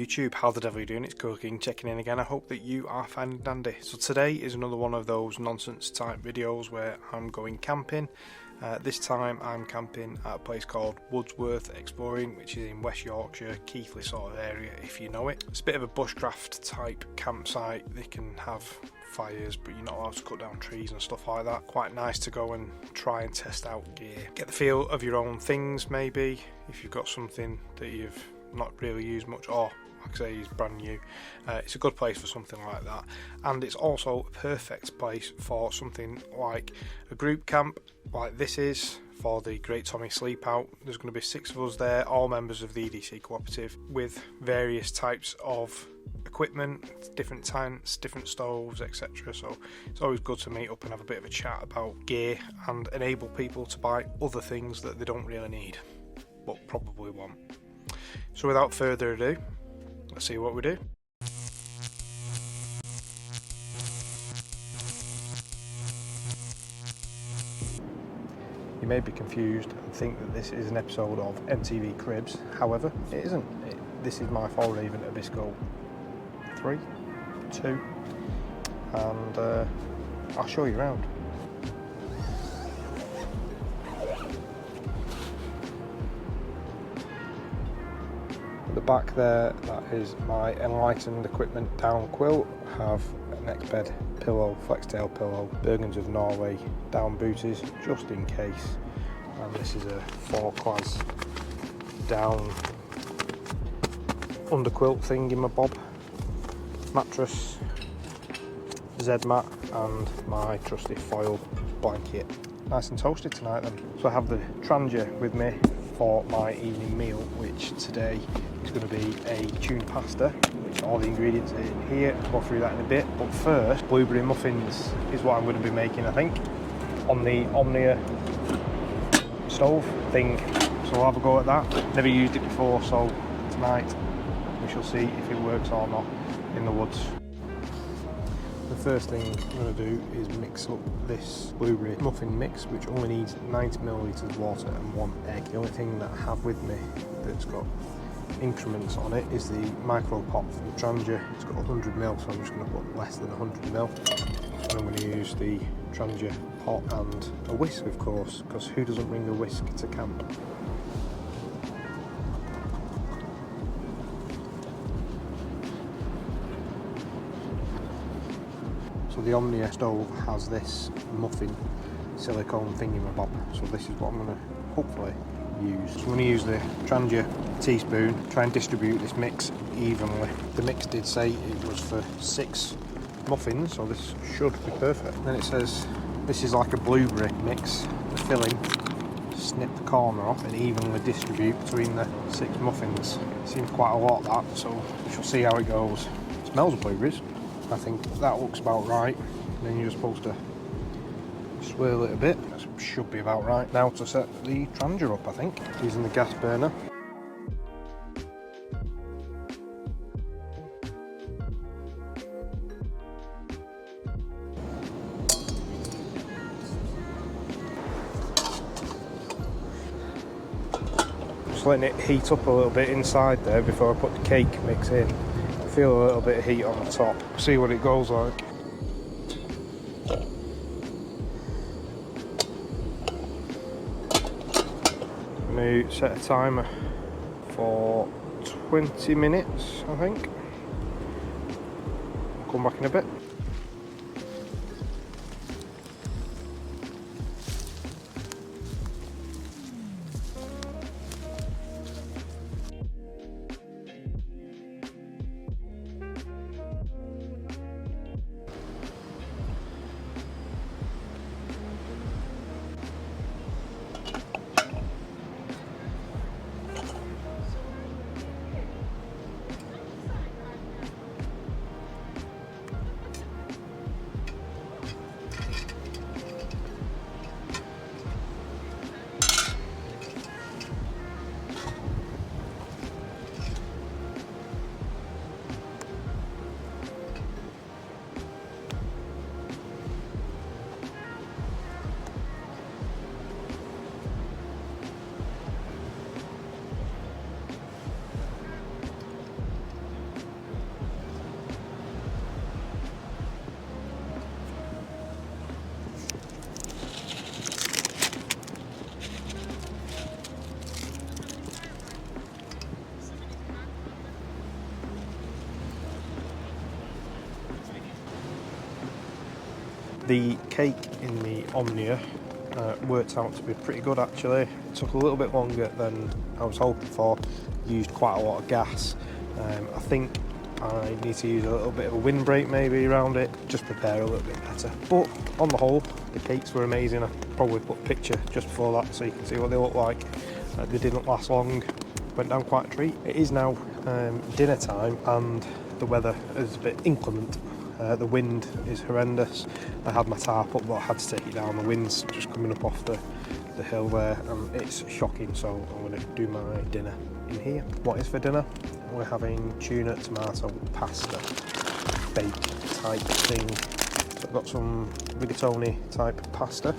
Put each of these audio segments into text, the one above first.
YouTube, how the devil are you doing? It's Cooking, checking in again. I hope that you are fine and dandy. So today is another one of those nonsense type videos where I'm going camping. This time I'm camping at a place called Woodsworth Exploring, which is in West Yorkshire, Keighley sort of area if you know it. It's a bit of a bushcraft type campsite. They can have fires, but you're not allowed to cut down trees and stuff like that. Quite nice to go and try and test out gear. Get the feel of your own things maybe, if you've got something that you've not really used much, or like I say is brand new. It's a good place for something like that, and it's also a perfect place for something like a group camp like this is for the Great Tommy Sleepout. There's going to be 6 of us there, all members of the EDC Cooperative, with various types of equipment, different tents, different stoves, etc. So it's always good to meet up and have a bit of a chat about gear and enable people to buy other things that they don't really need but probably want. So without further ado, let's see what we do. You may be confused and think that this is an episode of MTV Cribs, however it isn't. This is my Fjallraven Abisko 3, 2, and I'll show you around. At the back there, that is my Enlightened Equipment down quilt. I have a neck bed pillow, flex tail pillow, Bergens of Norway down booties just in case, and this is a 4-class down underquilt thing in my bob, mattress, Z-mat, and my trusty foil blanket. Nice and toasted tonight then. So I have the Trangia with me for my evening meal, which today is going to be a tuna pasta, which all the ingredients are in here. I'll go through that in a bit, but first, blueberry muffins is what I'm going to be making, I think, on the Omnia stove thing. So we'll have a go at that. Never used it before, so tonight we shall see if it works or not in the woods. The first thing I'm going to do is mix up this blueberry muffin mix, which only needs 90 millilitres of water and 1 egg. The only thing that I have with me that's got increments on it is the micro pot from Trangia. It's got 100ml, so I'm just going to put less than 100ml. And I'm going to use the Trangia pot and a whisk, of course, because who doesn't bring a whisk to camp? So the Omnia stove has this muffin silicone thingamabob, so this is what I'm going to hopefully use. So I'm going to use the Trangia teaspoon, try and distribute this mix evenly. The mix did say it was for 6 muffins, so this should be perfect. Then it says this is like a blueberry mix. The filling, snip the corner off and evenly distribute between the 6 muffins. Seems quite a lot that, so we shall see how it goes. It smells of blueberries. I think that looks about right. And then you're supposed to swirl it a bit. That should be about right. Now to set the Trangia up, I think, using the gas burner. Just letting it heat up a little bit inside there before I put the cake mix in. Feel a little bit of heat on the top, see what it goes like. I'm going to set a timer for 20 minutes, I think. I'll come back in a bit. The cake in the Omnia worked out to be pretty good actually. It took a little bit longer than I was hoping for. Used quite a lot of gas. I think I need to use a little bit of a windbreak maybe around it, just prepare a little bit better. But on the whole, the cakes were amazing. I probably put a picture just before that so you can see what they look like. They didn't last long, went down quite a treat. It is now dinner time and the weather is a bit inclement. The wind is horrendous. I had my tarp up but I had to take it down. The wind's just coming up off the hill there and it's shocking, so I'm going to do my dinner in here. What is for dinner? We're having tuna tomato pasta bake type thing. So I've got some rigatoni type pasta,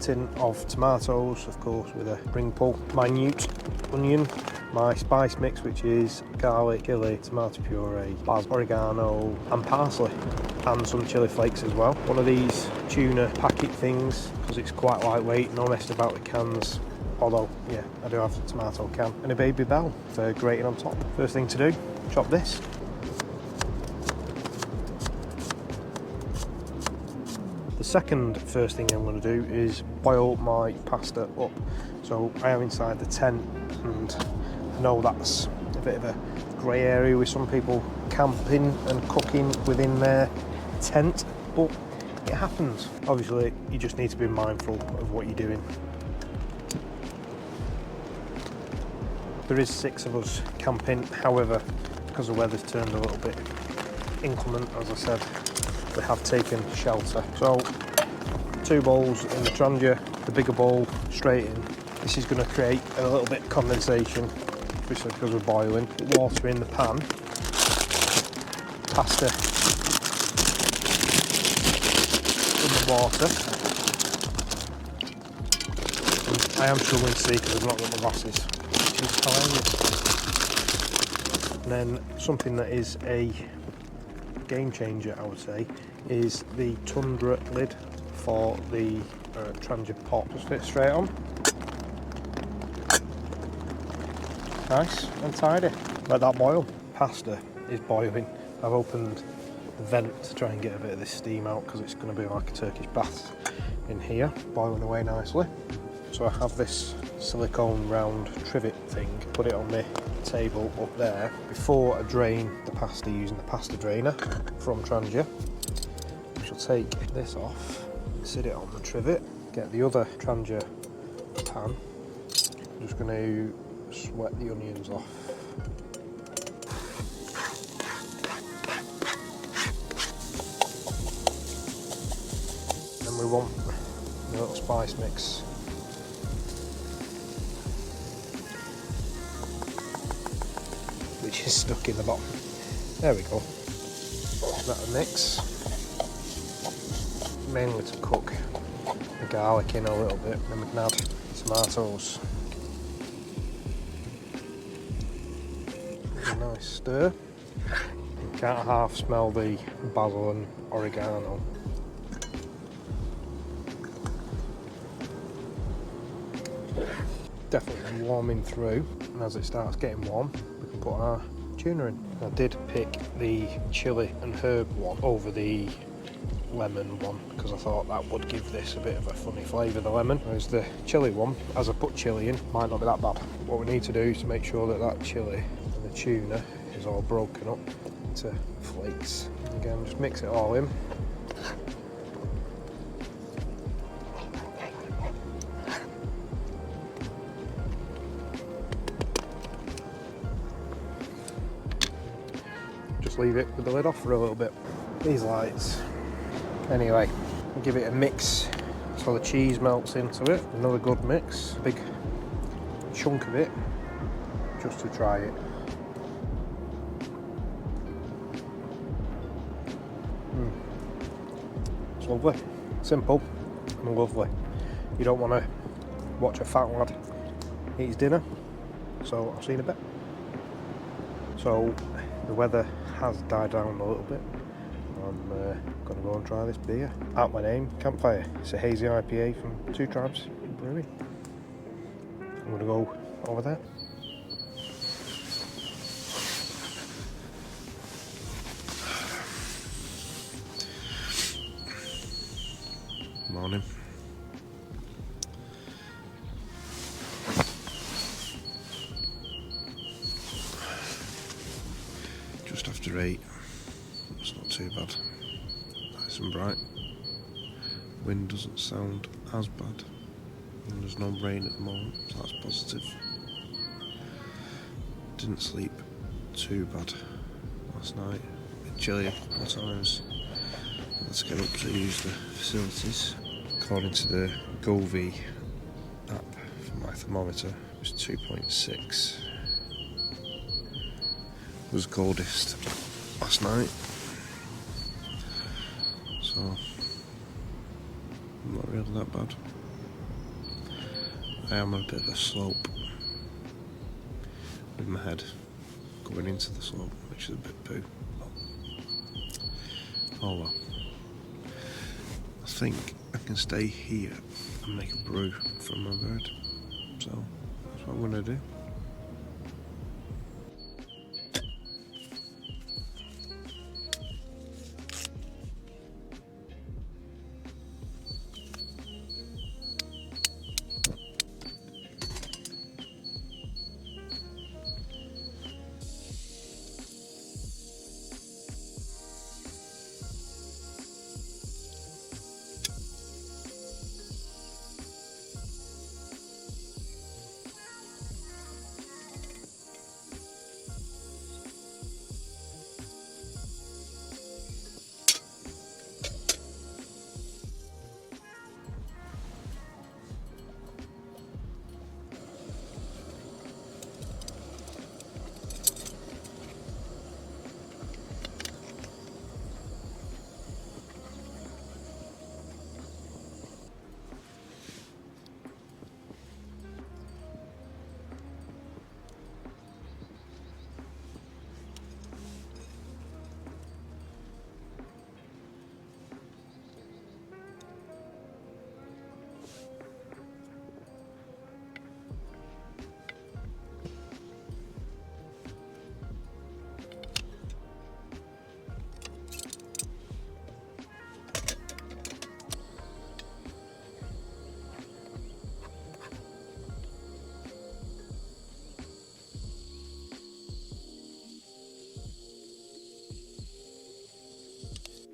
tin of tomatoes of course with a ring pull, minute onion, my spice mix which is garlic, chilli, tomato puree, basil, oregano and parsley, and some chili flakes as well. One of these tuna packet things because it's quite lightweight, no messing about with cans. Although, yeah, I do have a tomato can and a baby bell for grating on top. First thing to do, chop this. The second first thing I'm going to do is boil my pasta up. So I am inside the tent and I know that's a bit of a grey area with some people camping and cooking within their tent, but it happens. Obviously, you just need to be mindful of what you're doing. There is 6 of us camping, however, because the weather's turned a little bit inclement, as I said, we have taken shelter. So, 2 bowls in the Trangia, the bigger bowl straight in. This is going to create a little bit of condensation, obviously because we're boiling. Water in the pan, pasta in the water. And I am struggling to see because I've not got my glasses. And then something that is a game changer, I would say, is the Tundra lid for the Trangia pot. Just fit straight on. Nice and tidy. Let that boil. Pasta is boiling. I've opened the vent to try and get a bit of this steam out because it's going to be like a Turkish bath in here, boiling away nicely. So I have this silicone round trivet thing, put it on the table up there before I drain the pasta using the pasta drainer from Trangia. I shall take this off, sit it on the trivet, get the other Trangia pan. I'm just going to sweat the onions off. Then we want the little spice mix. Which is stuck in the bottom. There we go. That'll mix. Mainly to cook the garlic in a little bit, then we can add tomatoes. A nice stir. You can't half smell the basil and oregano. Definitely warming through, and as it starts getting warm, we can put our tuna in. I did pick the chilli and herb one over the lemon one because I thought that would give this a bit of a funny flavour, the lemon. Whereas the chilli one, as I put chilli in, might not be that bad. What we need to do is to make sure that that chilli and the tuna is all broken up into flakes. Again, just mix it all in. Just leave it with the lid off for a little bit. These lights. Anyway, give it a mix so the cheese melts into it. Another good mix. Big chunk of it just to try it. It's lovely. Simple and lovely. You don't want to watch a fat lad eat his dinner. So I'll see you in a bit. So the weather has died down a little bit. I'm going to go and try this beer. At my name, Campfire. It's a hazy IPA from Two Tribes Brewing. I'm going to go over there. morning. Just after 8. It's not too bad. Nice and bright. Wind doesn't sound as bad. And there's no rain at the moment, so that's positive. Didn't sleep too bad last night. A bit chilly a couple of times. Let's get up to use the facilities. According to the Govee app for my thermometer, it was 2.6. It was coldest last night, so not really that bad. I am on a bit of a slope with my head going into the slope, which is a bit poo. Oh well. I think I can stay here and make a brew from my bed, so that's what I'm going to do.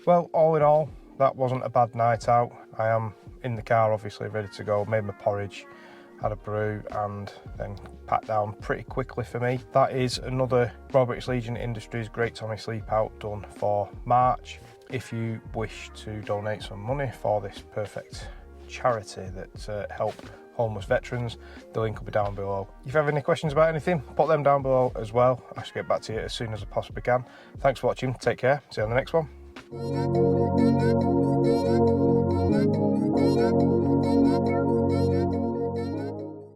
Well, all in all, that wasn't a bad night out. I am in the car, obviously, ready to go. Made my porridge, had a brew, and then packed down pretty quickly for me. That is another Royal British Legion Industries Great Tommy Sleepout done for March. If you wish to donate some money for this perfect charity that help homeless veterans, the link will be down below. If you have any questions about anything, put them down below as well. I should get back to you as soon as I possibly can. Thanks for watching, take care, see you on the next one.